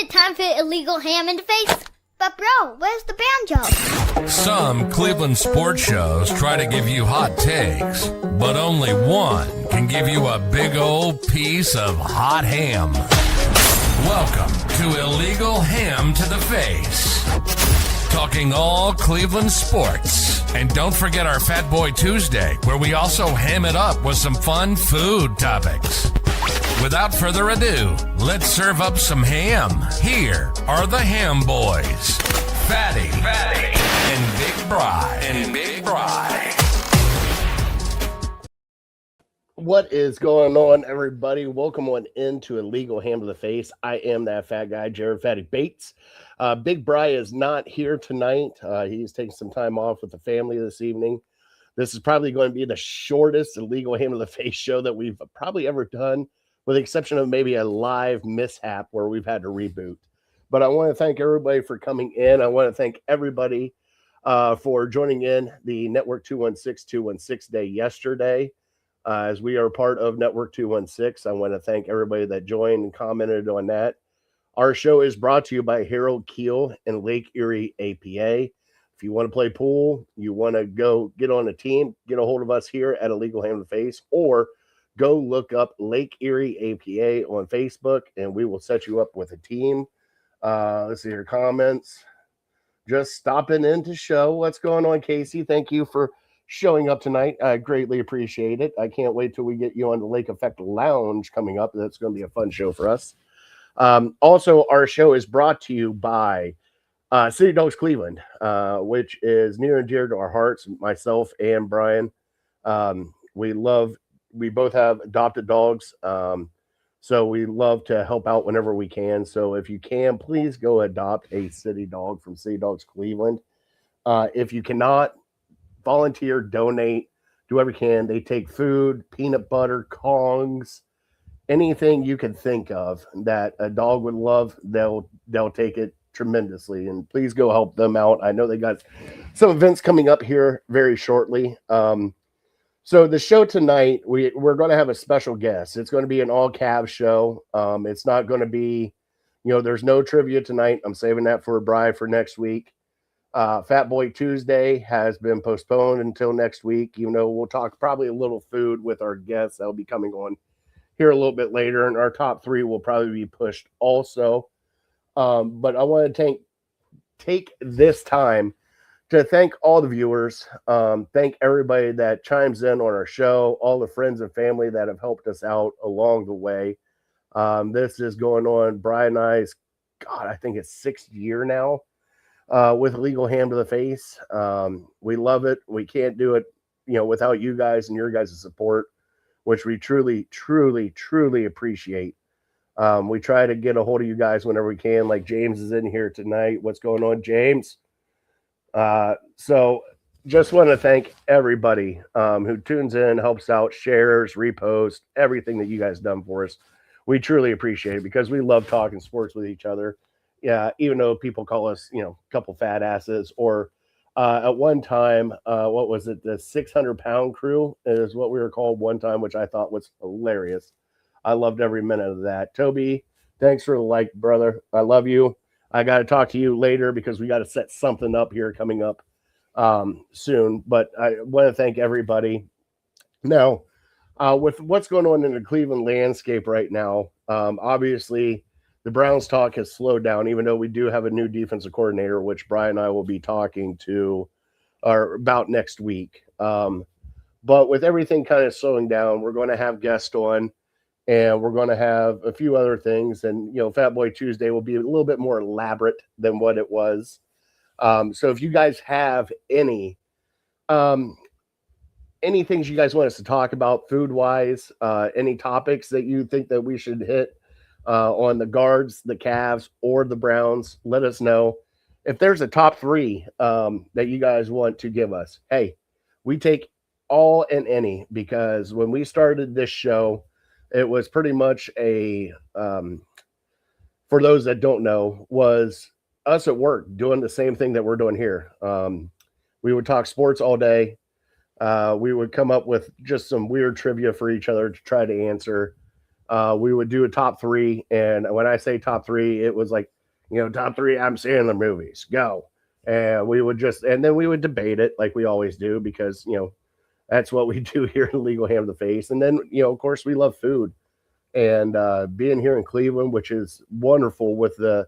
it time for illegal ham in the face? But bro, where's the banjo? Some Cleveland sports shows try to give you hot takes, but only one can give you a big old piece of hot ham. Welcome to Illegal Ham to the Face. Talking all Cleveland sports. And don't forget our Fat Boy Tuesday, where we also ham it up with some fun food topics. Without further ado, let's serve up some ham. Here are the Ham Boys, Fatty, and Big Bry. What is going on, everybody? Welcome on into Illegal Ham to the Face. I am that fat guy, Jared Fatty Bates. Big Bry is not here tonight. He's taking some time off with the family this evening. This is probably going to be the shortest Illegal Ham to the Face show that we've probably ever done, with the exception of maybe a live mishap where we've had to reboot. But I want to thank everybody for coming in. I want to thank everybody for joining in the Network 216 Day yesterday. As we are part of Network 216, I want to thank everybody that joined and commented on that. Our show is brought to you by Harold Keel and Lake Erie APA. If you want to play pool, you want to go get on a team, get a hold of us here at Illegal Ham to the Face, or go look up Lake Erie APA on Facebook, and we will set you up with a team. Let's see your comments. Just stopping in to show what's going on, Casey. Thank you for showing up tonight. I greatly appreciate it. I can't wait till we get you on the Lake Effect Lounge coming up. That's going to be a fun show for us. Also, our show is brought to you by City Dogs Cleveland, which is near and dear to our hearts, myself and Brian. We both have adopted dogs, so we love to help out whenever we can. So if you can, please go adopt a city dog from City Dogs Cleveland. If you cannot, volunteer, donate, do whatever you can. They take food, peanut butter, Kongs, anything you can think of that a dog would love, they'll take it tremendously. And please go help them out. I know they got some events coming up here very shortly. So the show tonight, we're going to have a special guest. It's going to be an all-Cavs show. It's not going to be, there's no trivia tonight. I'm saving that for a Bri for next week. Fat Boy Tuesday has been postponed until next week. We'll talk probably a little food with our guests that'll be coming on here a little bit later, and our top three will probably be pushed also. But I want to take this time to thank all the viewers, thank everybody that chimes in on our show, all the friends and family that have helped us out along the way. This is going on, Brian and I's, I think it's 6th year now with Illegal Ham to the Face. We love it. We can't do it, without you guys and your guys' support, which we truly, truly, truly appreciate. We try to get a hold of you guys whenever we can. Like James is in here tonight. What's going on, James? So just want to thank everybody who tunes in, helps out, shares, reposts, everything that you guys done for us. We truly appreciate it because we love talking sports with each other. Yeah, even though people call us, a couple fat asses, or at one time, what was it? The 600-pound crew is what we were called one time, which I thought was hilarious. I loved every minute of that. Toby, thanks for the like, brother. I love you. I got to talk to you later because we got to set something up here coming up soon. But I want to thank everybody. Now, with what's going on in the Cleveland landscape right now, obviously the Browns talk has slowed down, even though we do have a new defensive coordinator, which Brian and I will be talking to or about next week. But with everything kind of slowing down, we're going to have guests on. And we're going to have a few other things. And, Fat Boy Tuesday will be a little bit more elaborate than what it was. So if you guys have any things you guys want us to talk about food-wise, any topics that you think that we should hit on the guards, the Cavs, or the Browns, let us know. If there's a top three that you guys want to give us, hey, we take all and any, because when we started this show, it was pretty much for those that don't know, was us at work doing the same thing that we're doing here. We would talk sports all day. We would come up with just some weird trivia for each other to try to answer. We would do a top three. And when I say top three, it was like Top three Adam Sandler movies, go. And then we would debate it like we always do because, that's what we do here in Legal Ham to the Face. And then, of course, we love food. And being here in Cleveland, which is wonderful with the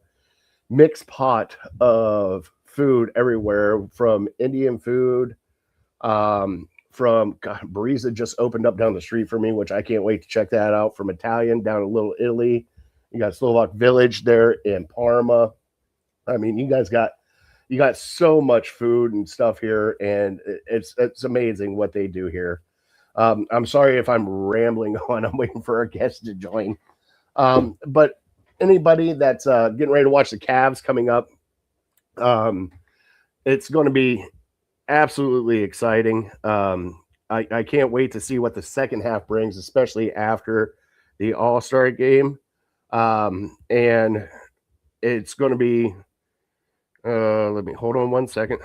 mixed pot of food everywhere from Indian food, from Barisa just opened up down the street for me, which I can't wait to check that out. From Italian down to Little Italy, you got Slovak Village there in Parma. I mean, you got so much food and stuff here, and it's amazing what they do here. I'm sorry if I'm rambling on. I'm waiting for our guests to join. But anybody that's getting ready to watch the Cavs coming up, um, it's going to be absolutely exciting. I can't wait to see what the second half brings, especially after the All-Star game. And it's going to be, let me hold on one second.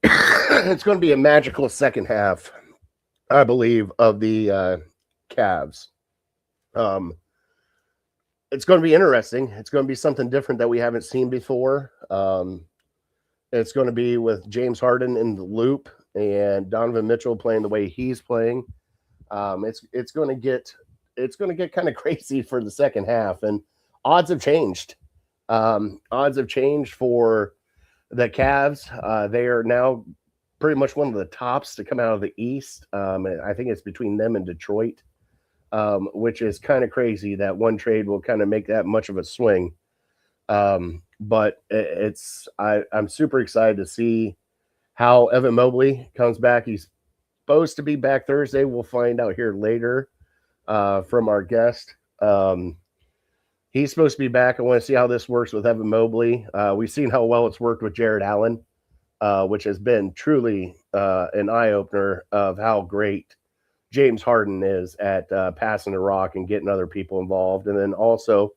It's going to be a magical second half, I believe, of the Cavs. It's going to be interesting. It's going to be something different that we haven't seen before. It's going to be with James Harden in the loop and Donovan Mitchell playing the way he's playing. It's going to get kind of crazy for the second half, and odds have changed. Odds have changed for the Cavs. They are now pretty much one of the tops to come out of the East. I think it's between them and Detroit, which is kind of crazy that one trade will kind of make that much of a swing. But I'm super excited to see how Evan Mobley comes back. He's supposed to be back Thursday. We'll find out here later from our guest. He's supposed to be back. I want to see how this works with Evan Mobley. We've seen how well it's worked with Jared Allen, which has been truly an eye-opener of how great James Harden is at passing the rock and getting other people involved. And then also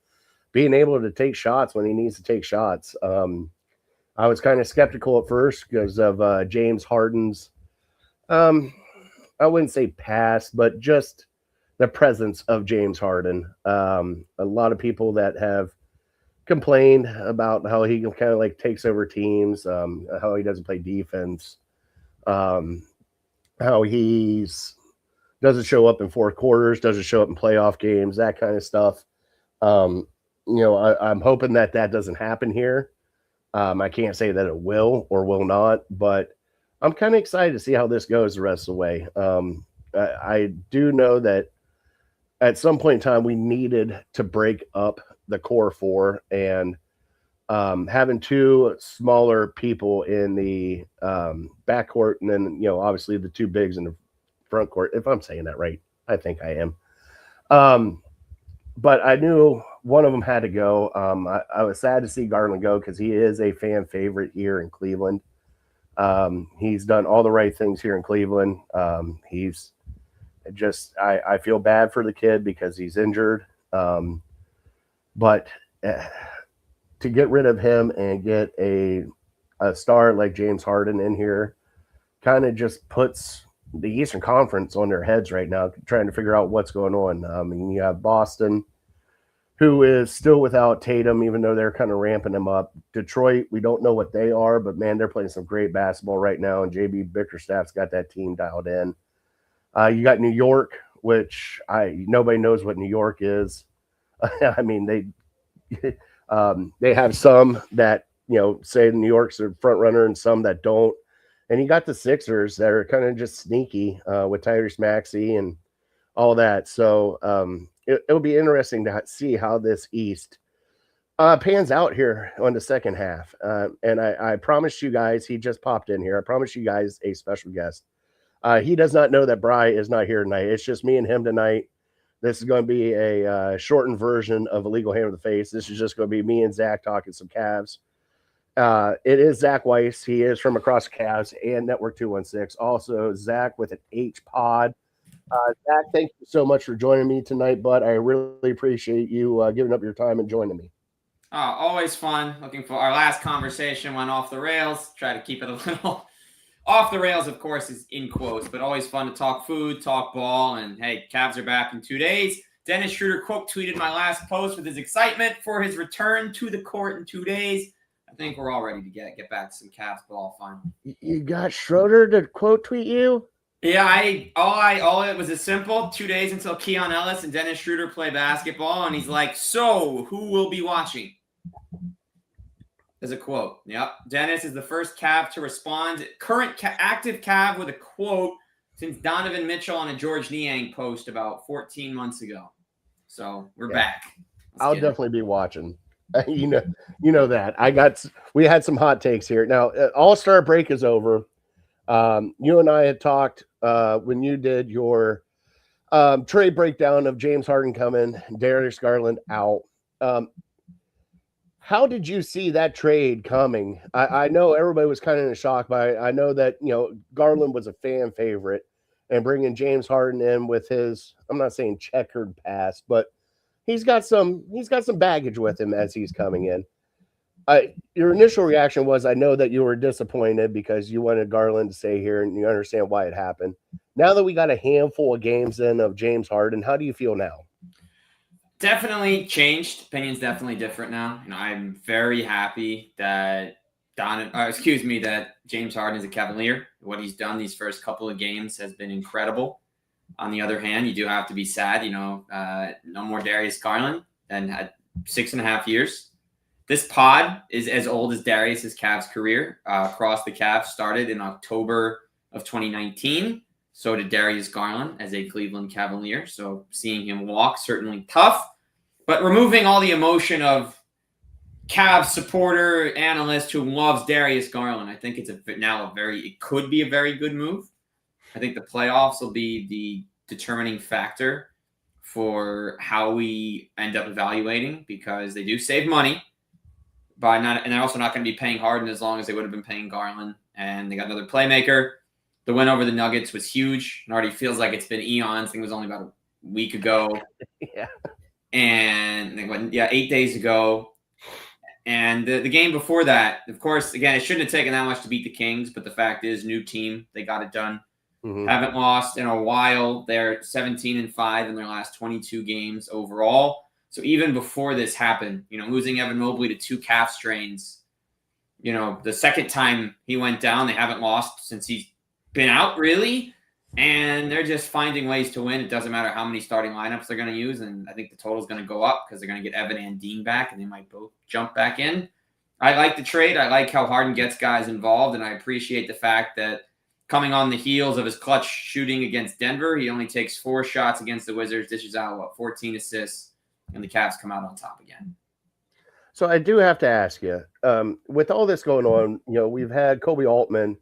being able to take shots when he needs to take shots. I was kind of skeptical at first because of James Harden's, I wouldn't say past, but just the presence of James Harden. A lot of people that have complained about how he kind of like takes over teams, how he doesn't play defense, how he's doesn't show up in fourth quarters, doesn't show up in playoff games, that kind of stuff. I'm hoping that doesn't happen here. I can't say that it will or will not, but I'm kind of excited to see how this goes the rest of the way. I do know that at some point in time, we needed to break up the core four, and having two smaller people in the backcourt, and then, obviously the two bigs in the front court, if I'm saying that right. I think I am. But I knew one of them had to go. I was sad to see Garland go because he is a fan favorite here in Cleveland. He's done all the right things here in Cleveland. He's just, I feel bad for the kid because he's injured. But to get rid of him and get a star like James Harden in here kind of just puts the Eastern Conference on their heads right now, trying to figure out what's going on. And you have Boston, who is still without Tatum, even though they're kind of ramping him up. Detroit, we don't know what they are, but man, they're playing some great basketball right now, and JB Bickerstaff's got that team dialed in. You got New York, which nobody knows what New York is. I mean, they have some that say New York's a front runner, and some that don't. And you got the Sixers that are kind of just sneaky with Tyrese Maxey and all that. So it'll be interesting to see how this East pans out here on the second half. And I promised you guys, he just popped in here. I promised you guys a special guest. He does not know that Bri is not here tonight. It's just me and him tonight. This is going to be a shortened version of Illegal Hand of the Face. This is just going to be me and Zach talking some Cavs. It is Zach Weiss. He is from across the Cavs and Network 216. Also, Zach with an H pod. Zach, thank you so much for joining me tonight, bud. I really appreciate you giving up your time and joining me. Always fun. Looking for our last conversation went off the rails. Try to keep it a little off the rails, of course, is in quotes, but always fun to talk food, talk ball, and hey, Cavs are back in 2 days. Dennis Schroeder quote tweeted my last post with his excitement for his return to the court in 2 days. I think we're all ready to get back to some Cavs ball finally. You got Schroeder to quote tweet you? Yeah, all it was as simple. 2 days until Keon Ellis and Dennis Schroeder play basketball, and he's like, "So who will be watching?" There's a quote. Yep, Dennis is the first Cav to respond. Current active Cav with a quote since Donovan Mitchell on a George Niang post about 14 months ago. So we're back. I'll definitely be watching. You know that. We had some hot takes here. Now, All-Star break is over. You and I had talked when you did your trade breakdown of James Harden coming, Darius Garland out. How did you see that trade coming? I know everybody was kind of in shock, but I know that Garland was a fan favorite, and bringing James Harden in with his, I'm not saying checkered past, but he's got some baggage with him as he's coming in. Your initial reaction was, I know that you were disappointed because you wanted Garland to stay here, and you understand why it happened. Now that we got a handful of games in of James Harden, how do you feel now? Definitely changed. Opinion's definitely different now. I'm very happy that that James Harden is a Cavalier. What he's done these first couple of games has been incredible. On the other hand, you do have to be sad. No more Darius Garland, and had 6.5 years. This pod is as old as Darius's Cavs career. Across the Cavs started in October of 2019. So did Darius Garland as a Cleveland Cavalier. So seeing him walk, certainly tough. But removing all the emotion of Cavs supporter, analyst who loves Darius Garland, I think it could be a very good move. I think the playoffs will be the determining factor for how we end up evaluating, because they do save money. And they're also not going to be paying Harden as long as they would have been paying Garland. And they got another playmaker. The win over the Nuggets was huge. It already feels like it's been eons. I think it was only about a week ago. Yeah. And 8 days ago. And the game before that, of course, again, it shouldn't have taken that much to beat the Kings. But the fact is, new team, they got it done. Mm-hmm. Haven't lost in a while. They're 17-5 in their last 22 games overall. So even before this happened, losing Evan Mobley to 2 calf strains, the second time he went down, they haven't lost since he's been out, really. And they're just finding ways to win. It doesn't matter how many starting lineups they're going to use. And I think the total is going to go up because they're going to get Evan and Dean back, and they might both jump back in. I like the trade. I like how Harden gets guys involved, and I appreciate the fact that coming on the heels of his clutch shooting against Denver, he only takes 4 shots against the Wizards, dishes out, 14 assists, and the Cavs come out on top again. So I do have to ask you, with all this going on, we've had Kobe Altman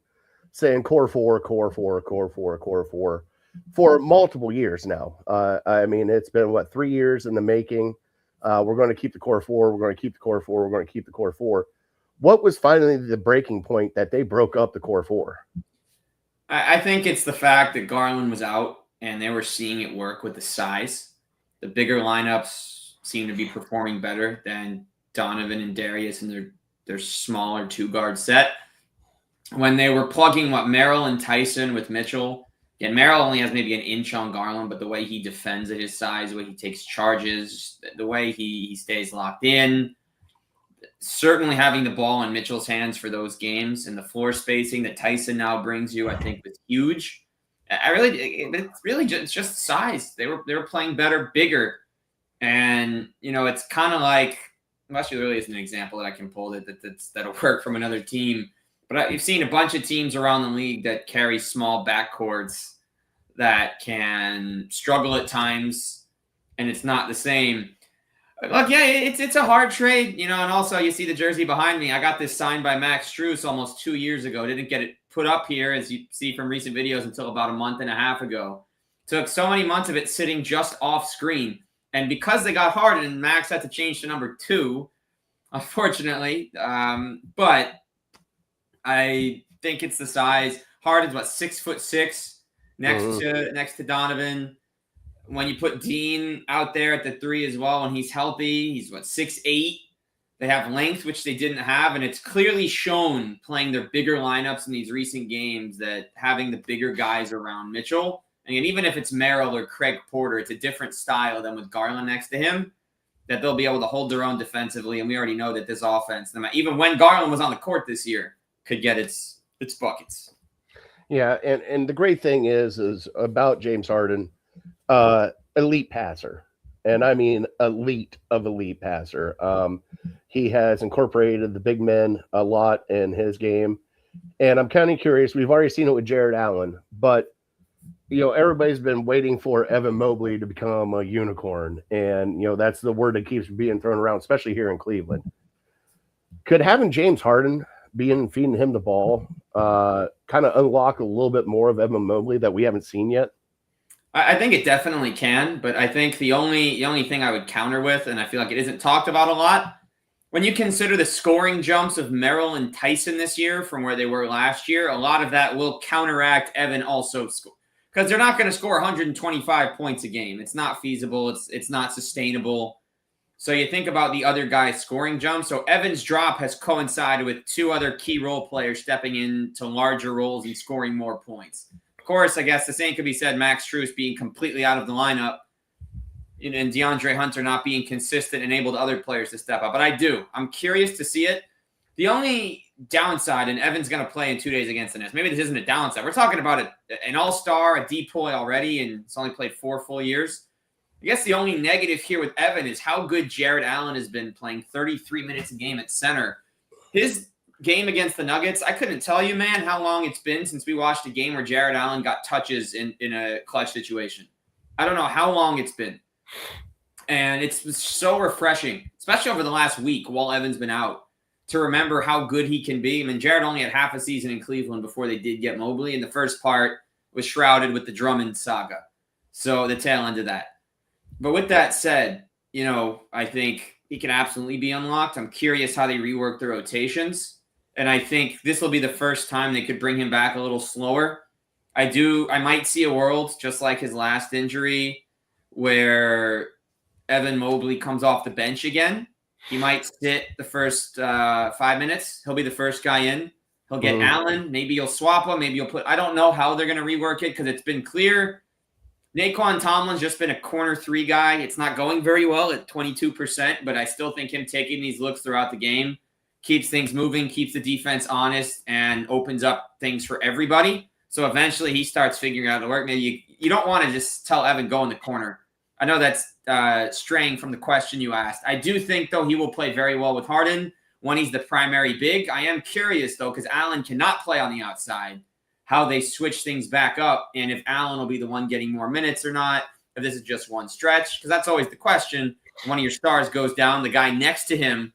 saying core 4 for multiple years now. It's been 3 years in the making. We're going to keep the core 4. We're going to keep the core 4. We're going to keep the core 4. What was finally the breaking point that they broke up the core 4? I think it's the fact that Garland was out and they were seeing it work with the size. The bigger lineups seem to be performing better than Donovan and Darius and their smaller 2-guard set. When they were plugging Merrill and Tyson with Mitchell, and Merrill only has maybe an inch on Garland, but the way he defends at his size, the way he takes charges, the way he stays locked in, certainly having the ball in Mitchell's hands for those games and the floor spacing that Tyson now brings you, I think was huge. It's just size. They were playing better, bigger. And, it's kind of like, unless there really isn't an example that I can pull that'll work from another team. But you've seen a bunch of teams around the league that carry small backcourts that can struggle at times, and it's not the same. Look, yeah, it's a hard trade, and also you see the jersey behind me. I got this signed by Max Strus almost 2 years ago. Didn't get it put up here, as you see from recent videos, until about a month and a half ago. Took so many months of it sitting just off screen. And because they got Harden, and Max had to change to number 2, unfortunately. But I think it's the size. Harden's 6'6" next to Donovan. When you put Dean out there at the 3 as well, when he's healthy, he's 6'8". They have length, which they didn't have, and it's clearly shown playing their bigger lineups in these recent games that having the bigger guys around Mitchell And even if it's Merrill or Craig Porter, it's a different style than with Garland next to him, that they'll be able to hold their own defensively. And we already know that this offense, even when Garland was on the court this year, could get its buckets. Yeah, and the great thing is about James Harden, elite passer. And I mean elite passer. He has incorporated the big men a lot in his game. And I'm kind of curious. We've already seen it with Jared Allen, but everybody's been waiting for Evan Mobley to become a unicorn. And that's the word that keeps being thrown around, especially here in Cleveland. Could having James Harden feeding him the ball kind of unlock a little bit more of Evan Mobley that we haven't seen yet? I think it definitely can, but I think the only thing I would counter with, and I feel like it isn't talked about a lot, when you consider the scoring jumps of Merrill and Tyson this year from where they were last year, a lot of that will counteract Evan also score, because they're not going to score 125 points a game. It's not feasible. It's not sustainable. So you think about the other guy's scoring jump. So Evan's drop has coincided with two other key role players stepping into larger roles and scoring more points. Of course, I guess the same could be said, Max Strus being completely out of the lineup and DeAndre Hunter not being consistent enabled other players to step up. But I'm curious to see it. The only downside, and Evan's going to play in 2 days against the Nets. Maybe this isn't a downside. We're talking about an all-star, a DPOY already, and it's only played 4 full years. I guess the only negative here with Evan is how good Jared Allen has been playing 33 minutes a game at center. His game against the Nuggets, I couldn't tell you, man, how long it's been since we watched a game where Jared Allen got touches in a clutch situation. I don't know how long it's been. And it's so refreshing, especially over the last week while Evan's been out, to remember how good he can be. I mean, Jared only had half a season in Cleveland before they did get Mobley, and the first part was shrouded with the Drummond saga. So the tail end of that. But with that said, I think he can absolutely be unlocked. I'm curious how they rework the rotations. And I think this will be the first time they could bring him back a little slower. I might see a world, just like his last injury, where Evan Mobley comes off the bench again. He might sit the first 5 minutes. He'll be the first guy in. He'll get Allen. Maybe you'll swap him. Maybe you'll I don't know how they're going to rework it, because it's been clear Naquan Tomlin's just been a corner 3 guy. It's not going very well at 22%, but I still think him taking these looks throughout the game keeps things moving, keeps the defense honest, and opens up things for everybody. So eventually he starts figuring out the work. Maybe you don't want to just tell Evan, go in the corner. I know that's straying from the question you asked. I do think, though, he will play very well with Harden when he's the primary big. I am curious, though, because Allen cannot play on the outside, how they switch things back up, and if Allen will be the one getting more minutes or not, if this is just one stretch, because that's always the question. One of your stars goes down, the guy next to him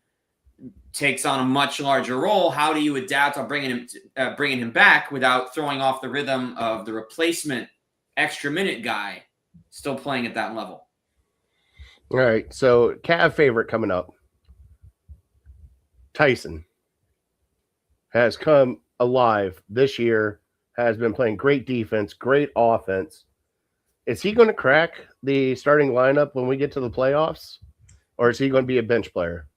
takes on a much larger role. How do you adapt on bringing him back without throwing off the rhythm of the replacement extra minute guy still playing at that level? All right, so Cav favorite coming up. Tyson has come alive this year, has been playing great defense, great offense. Is he going to crack the starting lineup when we get to the playoffs, or is he going to be a bench player?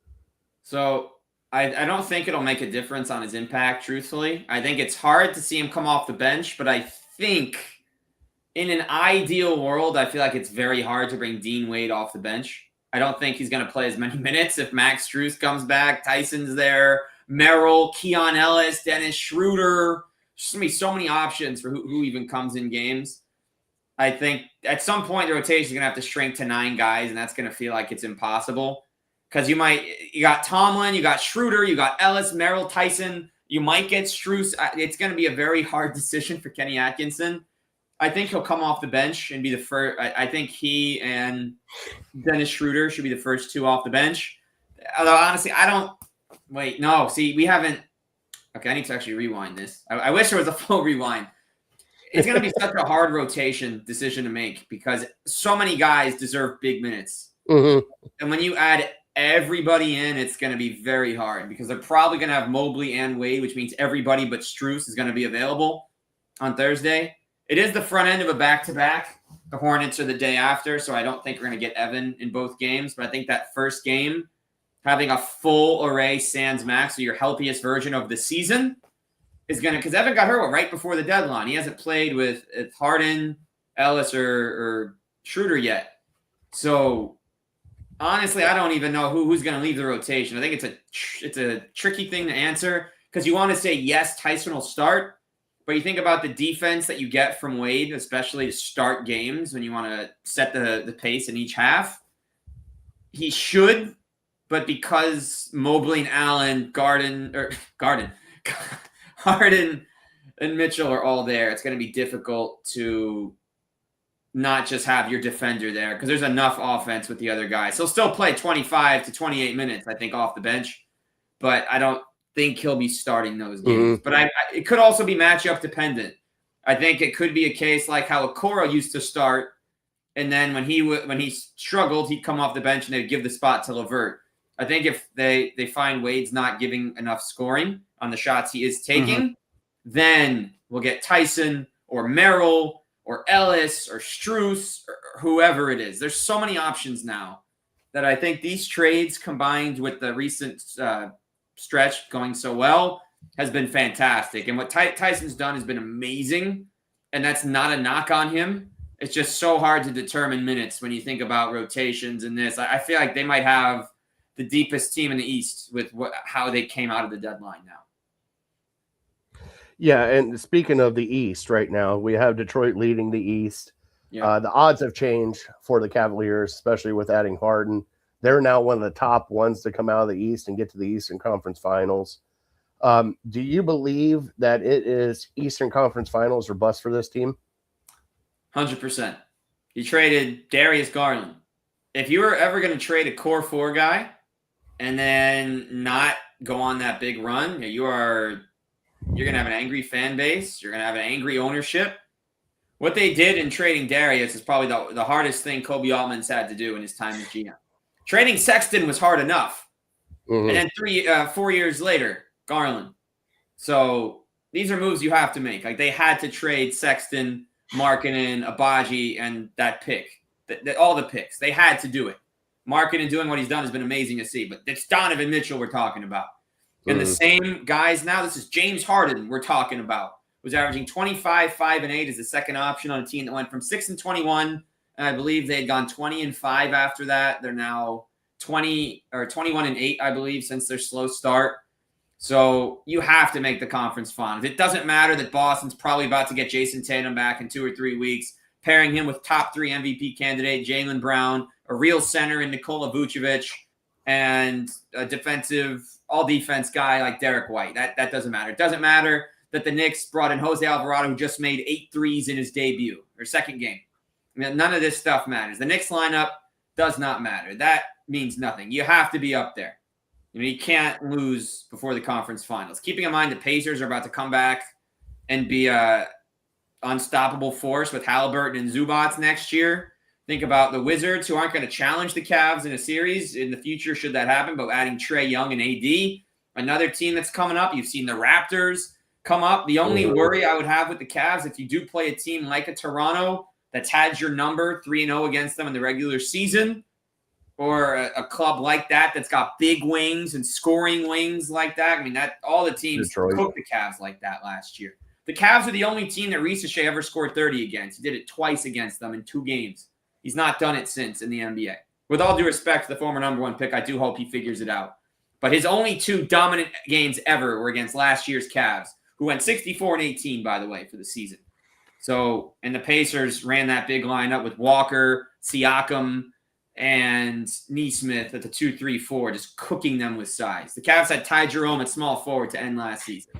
So I don't think it'll make a difference on his impact, truthfully. I think it's hard to see him come off the bench, but I think in an ideal world, I feel like it's very hard to bring Dean Wade off the bench. I don't think he's going to play as many minutes if Max Strus comes back, Tyson's there, Merrill, Keon Ellis, Dennis Schroeder. There's going to be so many options for who even comes in games. I think at some point the rotation is going to have to shrink to 9 guys, and that's going to feel like it's impossible. Because you got Tomlin, you got Schroeder, you got Ellis, Merrill, Tyson. You might get Strus. It's going to be a very hard decision for Kenny Atkinson. I think he'll come off the bench and be the first. I think he and Dennis Schroeder should be the first 2 off the bench. Although, honestly, I don't – wait, no. See, we haven't – okay, I need to actually rewind this. I wish there was a full rewind. It's going to be such a hard rotation decision to make because so many guys deserve big minutes. Mm-hmm. And when you add everybody in, it's going to be very hard because they're probably going to have Mobley and Wade, which means everybody but Strus is going to be available on Thursday. It is the front end of a back-to-back. The Hornets are the day after, so I don't think we're going to get Evan in both games. But I think that first game, having a full array sans Max, so your healthiest version of the season, is going to – because Evan got hurt right before the deadline. He hasn't played with Harden Ellis or Schroeder yet. So honestly, I don't even know who's going to leave the rotation. I think it's a tricky thing to answer because you want to say, yes, Tyson will start, but you think about the defense that you get from Wade, especially to start games when you want to set the pace in each half. He should, but because Mobley and Allen, Harden and Mitchell are all there, it's going to be difficult to not just have your defender there because there's enough offense with the other guys. He'll still play 25 to 28 minutes, I think, off the bench, but I don't think he'll be starting those games. Mm-hmm. But it could also be matchup dependent. I think it could be a case like how Okoro used to start, and then when he struggled, he'd come off the bench and they'd give the spot to LeVert. I think if they find Wade's not giving enough scoring on the shots he is taking, then we'll get Tyson or Merrill or Ellis or Strus or whoever it is. There's so many options now that I think these trades combined with the recent stretch going so well has been fantastic. And what Tyson's done has been amazing, and that's not a knock on him. It's just so hard to determine minutes when you think about rotations and this. I feel like they might have the deepest team in the East with how they came out of the deadline now. Yeah, and speaking of the East right now, we have Detroit leading the East. Yeah. The odds have changed for the Cavaliers, especially with adding Harden. They're now one of the top ones to come out of the East and get to the Eastern Conference Finals. Do you believe that it is Eastern Conference Finals or bust for this team? 100%. You traded Darius Garland. If you were ever going to trade a core 4 guy and then not go on that big run, you're going to have an angry fan base. You're going to have an angry ownership. What they did in trading Darius is probably the hardest thing Kobe Altman's had to do in his time as GM. Trading Sexton was hard enough. Mm-hmm. And then 4 years later, Garland. So these are moves you have to make. Like they had to trade Sexton, Markkanen, Abaji, and that pick. All the picks. They had to do it. Markkanen doing what he's done has been amazing to see. But it's Donovan Mitchell we're talking about. And the same guys now, this is James Harden we're talking about, who's averaging 25, 5, and 8 as the second option on a team that went from 6 and 21. And I believe they had gone 20 and 5 after that. They're now 20 or 21 and 8, I believe, since their slow start. So you have to make the conference finals. It doesn't matter that Boston's probably about to get Jason Tatum back in 2 or 3 weeks, pairing him with top 3 MVP candidate Jaylen Brown, a real center in Nikola Vucevic, and a all-defense guy like Derek White. That doesn't matter. It doesn't matter that the Knicks brought in Jose Alvarado, who just made 8 threes in his debut or second game. I mean, none of this stuff matters. The Knicks lineup does not matter. That means nothing. You have to be up there. You can't lose before the conference finals. Keeping in mind the Pacers are about to come back and be a unstoppable force with Halliburton and Zubats next year. Think about the Wizards, who aren't going to challenge the Cavs in a series in the future should that happen, but adding Trae Young and AD, another team that's coming up. You've seen the Raptors come up. The only worry I would have with the Cavs, if you do play a team like a Toronto that's had your number 3-0 against them in the regular season, or a club like that that's got big wings and scoring wings like that. I mean, that all the teams cooked the Cavs like that last year. The Cavs are the only team that Risache ever scored 30 against. He did it twice against them in 2 games. He's not done it since in the NBA. With all due respect to the former number 1 pick, I do hope he figures it out. But his only 2 dominant games ever were against last year's Cavs, who went 64-18, by the way, for the season. So, and the Pacers ran that big lineup with Walker, Siakam, and Nesmith at the 2-3-4, just cooking them with size. The Cavs had Ty Jerome at small forward to end last season.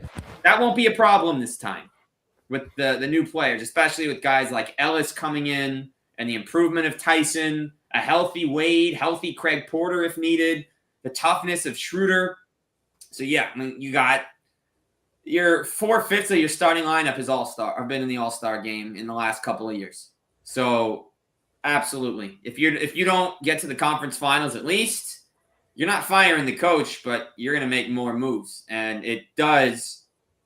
That won't be a problem this time with the new players, especially with guys like Ellis coming in and the improvement of Tyson, a healthy Wade, healthy Craig Porter if needed, the toughness of Schroeder. So, yeah, I mean, you got your 4/5 of your starting lineup is all-star. I've been in the all-star game in the last couple of years. So, absolutely. If you don't get to the conference finals at least, you're not firing the coach, but you're going to make more moves. And it does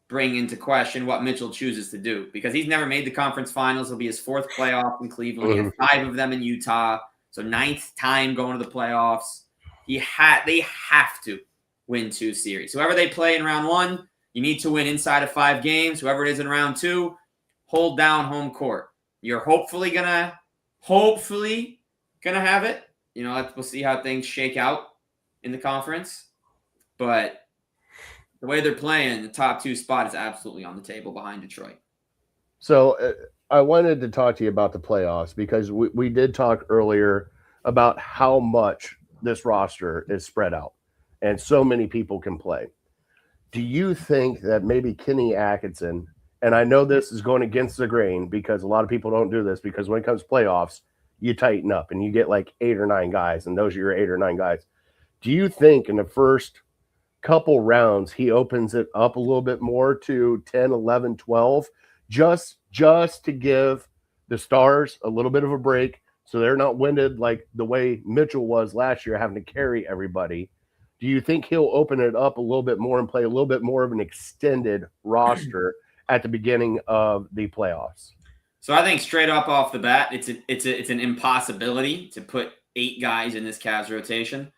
bring into question what Mitchell chooses to do because he's never made the conference finals. It'll be his 4th playoff in Cleveland. He had 5 of them in Utah. So 9th time going to the playoffs. They have to win 2 series. Whoever they play in round 1, you need to win inside of 5 games. Whoever it is in round 2, hold down home court. You're hopefully gonna have it. We'll see how things shake out in the conference. But the way they're playing, the top 2 spot is absolutely on the table behind Detroit. So I wanted to talk to you about the playoffs because we did talk earlier about how much this roster is spread out and so many people can play. Do you think that maybe Kenny Atkinson, and I know this is going against the grain because a lot of people don't do this, because when it comes to playoffs, you tighten up and you get like 8 or 9 guys, and those are your 8 or 9 guys. Do you think in the first couple rounds he opens it up a little bit more to 10, 11, 12, just to give the Stars a little bit of a break so they're not winded like the way Mitchell was last year, having to carry everybody? Do you think he'll open it up a little bit more and play a little bit more of an extended roster at the beginning of the playoffs? So I think straight up off the bat, it's an impossibility to put 8 guys in this Cavs rotation.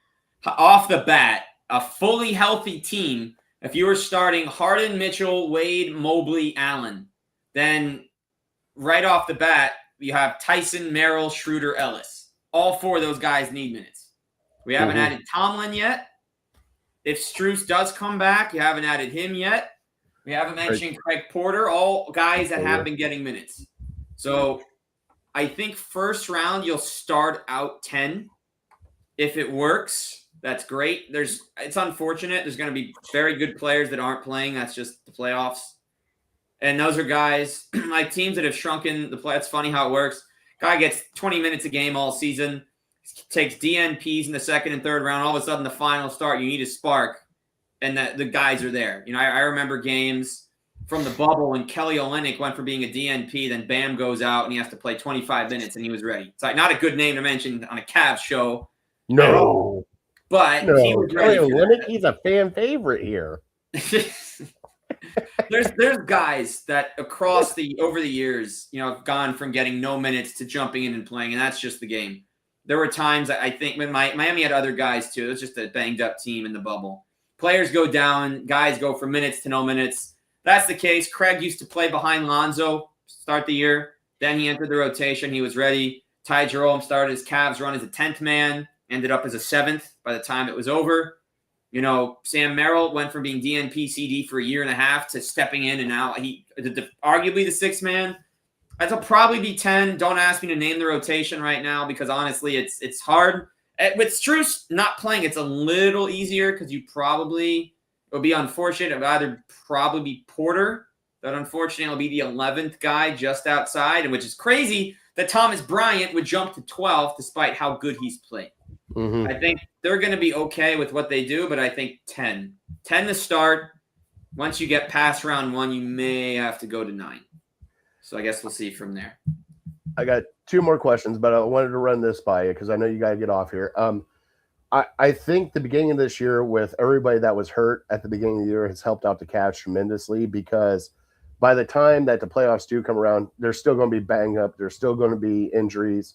Off the bat, a fully healthy team, if you were starting Harden, Mitchell, Wade, Mobley, Allen, then right off the bat, you have Tyson, Merrill, Schroeder, Ellis. All 4 of those guys need minutes. We haven't added Tomlin yet. If Strus does come back, you haven't added him yet. We haven't mentioned Craig Porter, all guys that have been getting minutes. So I think first round, you'll start out 10. If it works, that's great. It's unfortunate. There's going to be very good players that aren't playing. That's just the playoffs. And those are guys like teams that have shrunken the play. It's funny how it works. Guy gets 20 minutes a game all season, takes DNPs in the second and third round. All of a sudden, the final start, you need a spark, and the guys are there. I remember games from the bubble when Kelly Olynyk went from being a DNP, then Bam goes out and he has to play 25 minutes, and he was ready. It's like not a good name to mention on a Cavs show. No. But he was ready. Kelly Olynyk, he's a fan favorite here. There's guys that over the years, have gone from getting no minutes to jumping in and playing, and that's just the game. There were times I think when Miami had other guys too. It was just a banged up team in the bubble. Players go down, guys go from minutes to no minutes. That's the case. Craig used to play behind Lonzo, start the year. Then he entered the rotation. He was ready. Ty Jerome started his Cavs run as a 10th man, ended up as a 7th by the time it was over. Sam Merrill went from being DNP CD for a year and a half to stepping in, and now arguably the 6th man. That'll probably be 10. Don't ask me to name the rotation right now because honestly, it's hard. With Strus not playing, it's a little easier because it would be unfortunate. It would either probably be Porter, but unfortunately, it'll be the 11th guy just outside, which is crazy that Thomas Bryant would jump to 12 despite how good he's played. Mm-hmm. I think they're going to be okay with what they do, but I think 10. 10 to start. Once you get past round 1, you may have to go to 9. So I guess we'll see from there. I got 2 more questions, but I wanted to run this by you because I know you got to get off here. I think the beginning of this year with everybody that was hurt at the beginning of the year has helped out the Cavs tremendously because by the time that the playoffs do come around, they're still going to be banged up. There's still going to be injuries.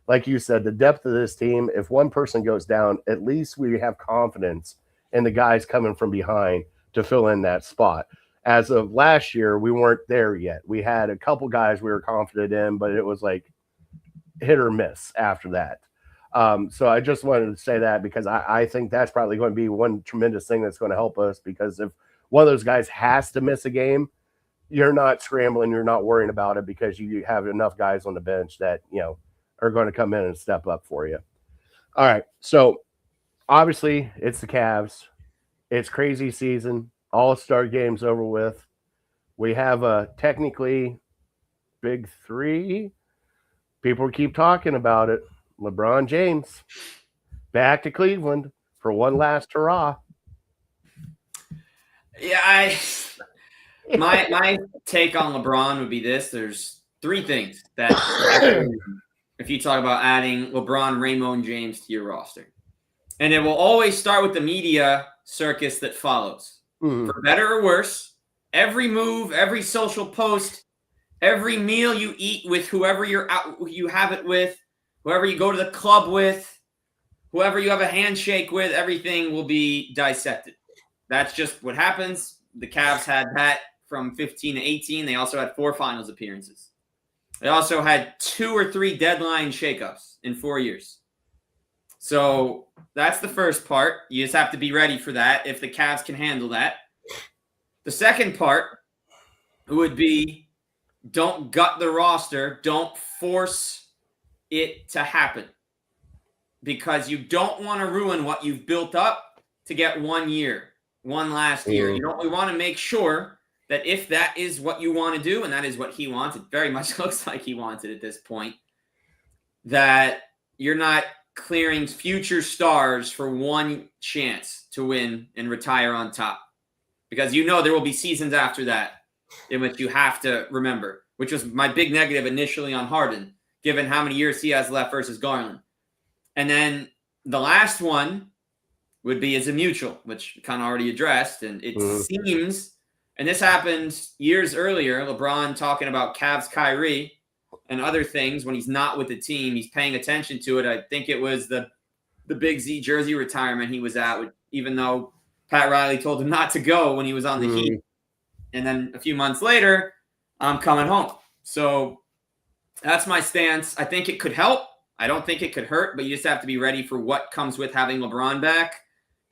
Like you said, the depth of this team, if one person goes down, at least we have confidence in the guys coming from behind to fill in that spot. As of last year, we weren't there yet. We had a couple guys we were confident in, but it was like hit or miss after that. So I just wanted to say that because I think that's probably going to be one tremendous thing that's going to help us because if one of those guys has to miss a game, you're not scrambling, you're not worrying about it because you have enough guys on the bench that, are going to come in and step up for you. All right. So obviously it's the Cavs. It's crazy season. All-Star game's over with. We have a technically big 3. People keep talking about it. LeBron James back to Cleveland for one last hurrah. Yeah, my take on LeBron would be this. There's 3 things that if you talk about adding LeBron, Raymond James to your roster. And it will always start with the media circus that follows. Mm-hmm. For better or worse, every move, every social post, every meal you eat with whoever you have it with, whoever you go to the club with, whoever you have a handshake with, everything will be dissected. That's just what happens. The Cavs had that from 15 to 18. They also had 4 finals appearances. They also had 2 or 3 deadline shakeups in 4 years. So that's the first part. You just have to be ready for that if the Cavs can handle that. The second part would be don't gut the roster. Don't force it to happen because you don't want to ruin what you've built up to get 1 year, one last year. You don't. We want to make sure that if that is what you want to do, and that is what he wants, it very much looks like he wants it at this point, that you're not clearing future stars for one chance to win and retire on top. Because you know there will be seasons after that in which you have to remember, which was my big negative initially on Harden, given how many years he has left versus Garland. And then the last one would be as a mutual, which kind of already addressed. And it seems, and this happened years earlier, LeBron talking about Cavs Kyrie and other things when he's not with the team, he's paying attention to it. I think it was the Big Z jersey retirement he was at, even though Pat Riley told him not to go when he was on the Heat. And then a few months later, I'm coming home. So that's my stance. I think it could help. I don't think it could hurt, but you just have to be ready for what comes with having LeBron back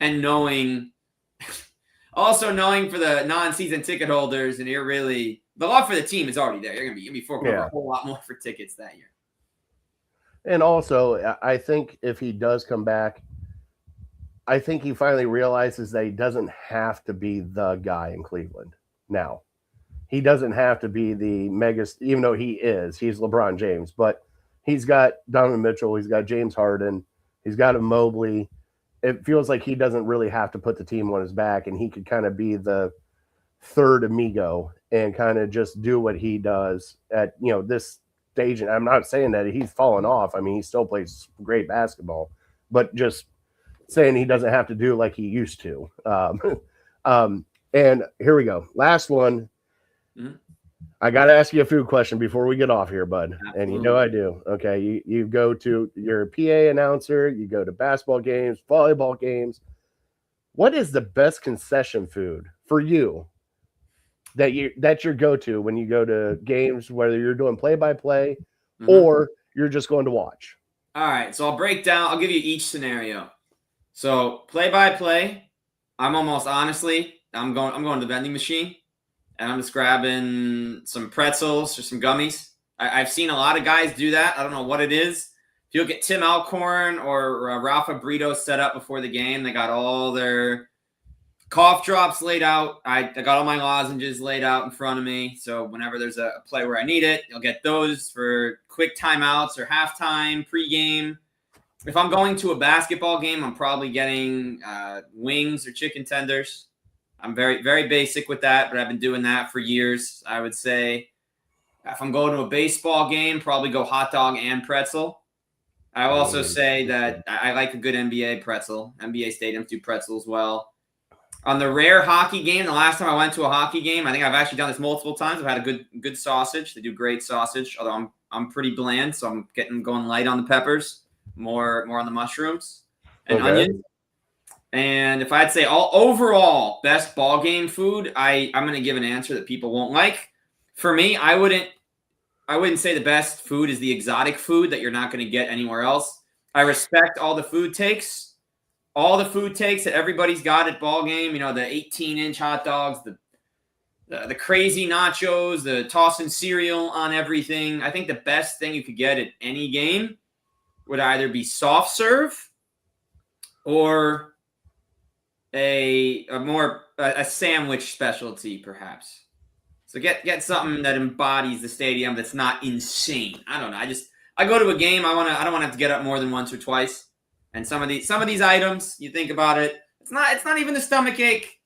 and also knowing for the non-season ticket holders, and you're really – the love for the team is already there. You're going to be forking over a whole lot more for tickets that year. And also, I think if he does come back, I think he finally realizes that he doesn't have to be the guy in Cleveland now. He doesn't have to be the mega, even though he is. He's LeBron James, but he's got Donovan Mitchell. He's got James Harden. He's got a Mobley. It feels like he doesn't really have to put the team on his back, and he could kind of be the third amigo and kind of just do what he does at, this stage. And I'm not saying that he's fallen off. I mean, he still plays great basketball, but just saying he doesn't have to do like he used to. And here we go. Last one. I got to ask you a food question before we get off here, bud. Absolutely. And you know I do. Okay. You go to your PA announcer, you go to basketball games, volleyball games. What is the best concession food for you that's your go-to when you go to games, whether you're doing play-by-play or you're just going to watch? All right. So I'll give you each scenario. So play-by-play, I'm going to the vending machine. And I'm just grabbing some pretzels or some gummies. I've seen a lot of guys do that. I don't know what it is. If you look at Tim Alcorn or Rafa Brito set up before the game, they got all their cough drops laid out. I got all my lozenges laid out in front of me. So whenever there's a play where I need it, you'll get those for quick timeouts or halftime, pregame. If I'm going to a basketball game, I'm probably getting wings or chicken tenders. I'm very, very basic with that, but I've been doing that for years. I would say if I'm going to a baseball game, probably go hot dog and pretzel. I also say that I like a good NBA pretzel. NBA stadiums do pretzel as well. On the rare hockey game, the last time I went to a hockey game, I think I've actually done this multiple times. I've had a good sausage. They do great sausage, although I'm pretty bland, so I'm going light on the peppers, more on the mushrooms and onions. And if I'd say overall best ball game food, I'm going to give an answer that people won't like. For me, I wouldn't say the best food is the exotic food that you're not going to get anywhere else. I respect all the food takes that everybody's got at ball game. The 18-inch hot dogs, the crazy nachos, the tossing cereal on everything. I think the best thing you could get at any game would either be soft serve or a sandwich specialty, perhaps. So get something that embodies the stadium that's not insane. I don't know. I go to a game. I don't want to have to get up more than once or twice. And some of these items, you think about it, it's not even the stomach ache.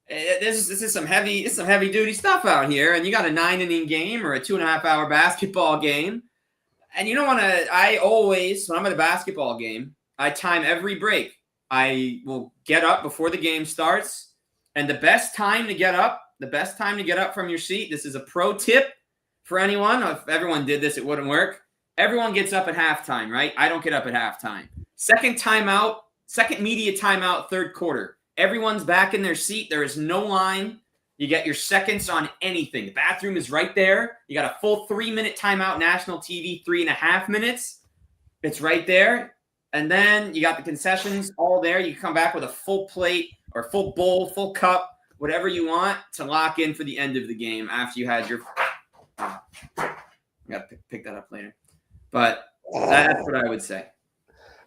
This is some heavy duty stuff out here. And you got a 9-inning game or a 2.5-hour basketball game. And you don't want to. I always, when I'm at a basketball game, I time every break. I will get up before the game starts, and the best time to get up from your seat, this is a pro tip for anyone. If everyone did this, it wouldn't work. Everyone gets up at halftime, right? I don't get up at halftime. Second media timeout, third quarter. Everyone's back in their seat. There is no line. You get your seconds on anything. The bathroom is right there. You got a full 3-minute timeout, national TV, 3.5 minutes. It's right there. And then you got the concessions all there. You can come back with a full plate or full bowl, full cup, whatever you want to lock in for the end of the game after you had your I got to pick that up later. But that's what I would say.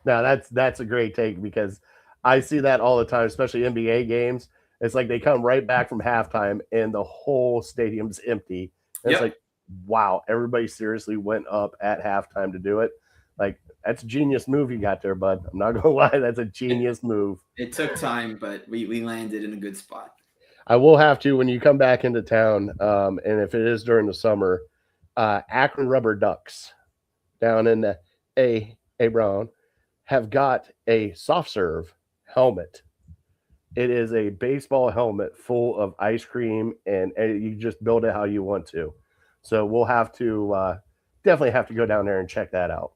Now that's a great take because I see that all the time, especially NBA games. It's like they come right back from halftime and the whole stadium's empty. And It's like, wow, everybody seriously went up at halftime to do it. Like, that's a genius move you got there, bud. I'm not gonna lie, that's a genius move. It took time, but we landed in a good spot. I will have to when you come back into town, and if it is during the summer, Akron Rubber Ducks down in the A Brown have got a soft serve helmet. It is a baseball helmet full of ice cream, and you just build it how you want to. So we'll have to definitely have to go down there and check that out.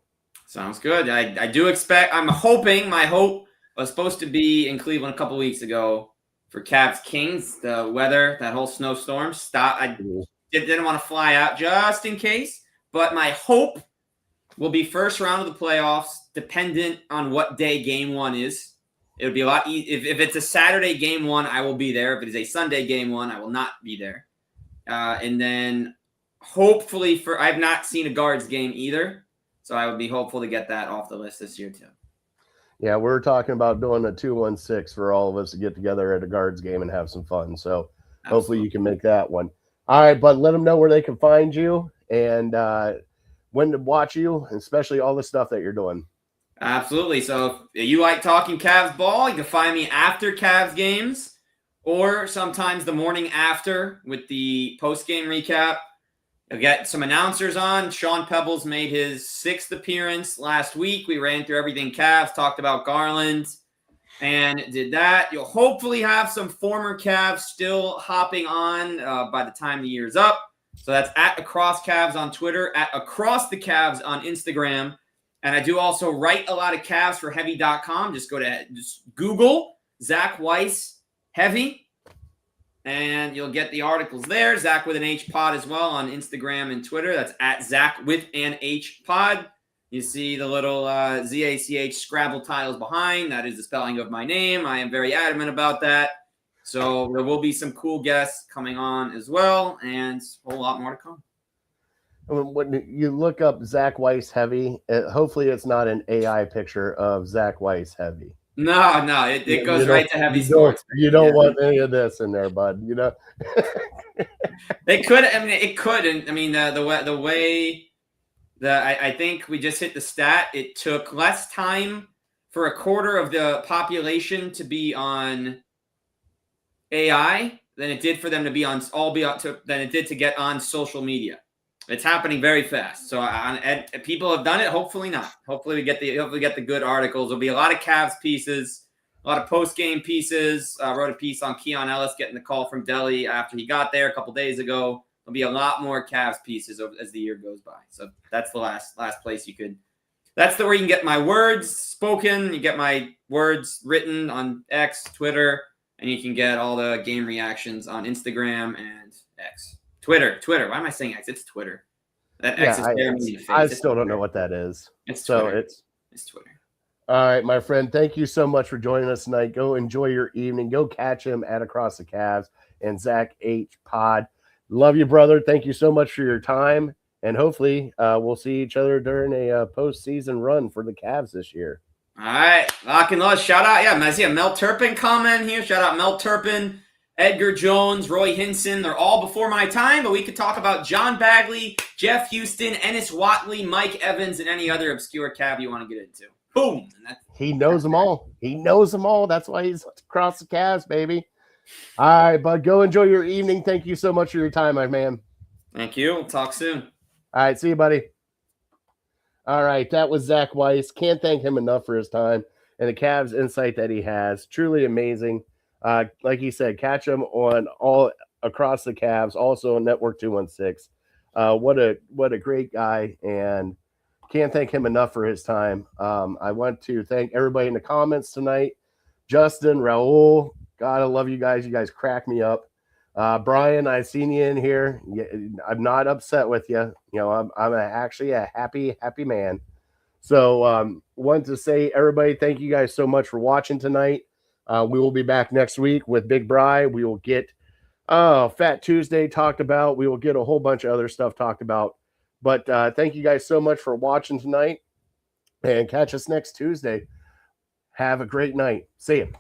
Sounds good. I do expect. I'm hoping. My hope was supposed to be in Cleveland a couple weeks ago for Cavs Kings. The weather, that whole snowstorm, stopped. I didn't want to fly out just in case, but my hope will be first round of the playoffs, dependent on what day game one is. It would be a lot easier. If it's a Saturday game one, I will be there. If it is a Sunday game one, I will not be there. And then hopefully I've not seen a Guards game either, so I would be hopeful to get that off the list this year too. Yeah, we're talking about doing a 2-1-6 for all of us to get together at a Guards game and have some fun. So hopefully you can make that one. All right, but let them know where they can find you and when to watch you, especially all the stuff that you're doing. Absolutely. So if you like talking Cavs ball, you can find me after Cavs games or sometimes the morning after with the post-game recap. You'll get some announcers on. Sean Pebbles made his 6th appearance last week. We ran through everything Cavs, talked about Garland, and did that. You'll hopefully have some former Cavs still hopping on by the time the year's up. So that's at Across Cavs on Twitter, at Across the Cavs on Instagram. And I do also write a lot of Cavs for Heavy.com. Just Google Zach Weiss Heavy, and you'll get the articles there. Zach with an H pod as well on Instagram and Twitter. That's at Zach with an H pod. You see the little ZACH Scrabble tiles behind. That is the spelling of my name. I am very adamant about that. So there will be some cool guests coming on as well, and a whole lot more to come. When you look up Zach Weiss Heavy, hopefully it's not an AI picture of Zach Weiss Heavy. No, it goes right to Heavy Sports. You don't want any of this in there, bud. You know, it could. I mean, it could. And I mean, the way that I think we just hit the stat. It took less time for a quarter of the population to be on AI than it did for them to be on than it did to get on social media. It's happening very fast. So people have done it. Hopefully not. Hopefully we get the good articles. There'll be a lot of Cavs pieces, a lot of post-game pieces. I wrote a piece on Keon Ellis getting the call from Delhi after he got there a couple days ago. There'll be a lot more Cavs pieces as the year goes by. So that's the last place you could. That's where you can get my words spoken. You get my words written on X, Twitter, and you can get all the game reactions on Instagram and X. Twitter. Why am I saying X? It's Twitter. That X is bare me to face. I still don't know what that is. It's Twitter. It's Twitter. All right, my friend. Thank you so much for joining us tonight. Go enjoy your evening. Go catch him at Across the Cavs and Zach H Pod. Love you, brother. Thank you so much for your time. And hopefully we'll see each other during a postseason run for the Cavs this year. All right. Lock and load. Shout out. Yeah, I see a Mel Turpin comment here. Shout out Mel Turpin. Edgar Jones, Roy Hinson, they're all before my time, but we could talk about John Bagley, Jeff Houston, Ennis Watley, Mike Evans, and any other obscure Cav you want to get into. Boom. He knows them all. That's why he's Across the Cavs, baby. All right, bud, go enjoy your evening. Thank you so much for your time, my man. Thank you. We'll talk soon. All right, see you, buddy. All right, that was Zach Weiss. Can't thank him enough for his time and the Cavs insight that he has. Truly amazing. Like he said, catch him on all Across the Cavs, also on Network 216. What a great guy, and can't thank him enough for his time. I want to thank everybody in the comments tonight. Justin, Raul, God, I love you guys. You guys crack me up. Brian, I seen you in here. I'm not upset with you. You know, I'm actually a happy man. So, wanted to say, everybody, thank you guys so much for watching tonight. We will be back next week with Big Bri. We will get Fat Tuesday talked about. We will get a whole bunch of other stuff talked about. But thank you guys so much for watching tonight, and catch us next Tuesday. Have a great night. See you.